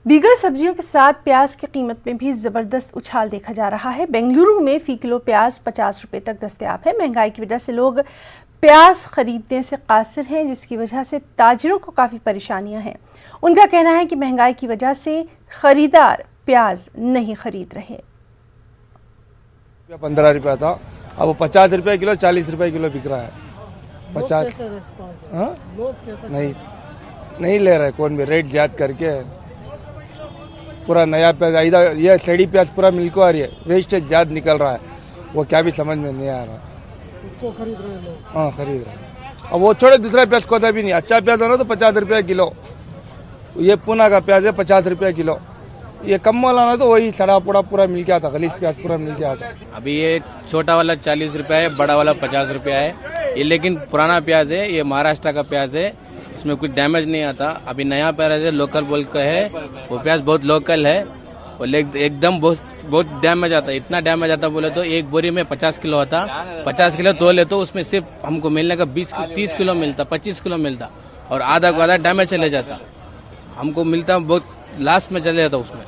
दीगर सब्जियों के साथ प्याज की कीमत में भी जबरदस्त उछाल देखा जा रहा है। बेंगलुरु में फी किलो प्याज 50 रुपए तक दस्तयाब है। महंगाई की वजह से लोग प्याज खरीदने से कासिर हैं, जिसकी वजह से ताजिरों को काफी परेशानियां हैं। उनका कहना है कि महंगाई की वजह से खरीदार प्याज नहीं खरीद रहे। 15 रुपया था, अब 50 रुपए किलो, 40 रुपए किलो बिक रहा है। 50 नहीं ले रहे कौन भी, रेट ज्यादा करके पूरा नया प्याज इधर ये सड़ी प्याज पूरा मिल्को आ रही है, वेस्टेज ज्यादा निकल रहा है, वो क्या भी समझ में नहीं आ रहा। उसको खरीद रहे लोग। हाँ खरीद रहे हैं। अब वो छोड़े दूसरा प्याज कोता भी नहीं, अच्छा प्याज होना तो 50 रुपया किलो, ये पूना का प्याज है 50 रुपया किलो, ये कम वाला ना तो वही सड़ा पुड़ा पूरा मिल के आता, गलीस प्याज पूरा मिल के आता। अभी ये छोटा वाला 40 रुपया है, बड़ा वाला 50 रुपया है। ये लेकिन पुराना प्याज है, ये महाराष्ट्र का प्याज है, इसमें कुछ डैमेज नहीं आता। अभी नया प्याज है, लोकल बोल का है, वो प्याज बहुत लोकल है, वो एकदम बहुत डैमेज आता है। इतना डैमेज आता बोले तो एक बोरी में 50 किलो आता, 50 किलो तोले तो उसमें सिर्फ हमको मिलने का 30 किलो मिलता, 25 किलो मिलता, और आधा डैमेज चले जाता, हमको मिलता बहुत लास्ट में चले जाता उसमें।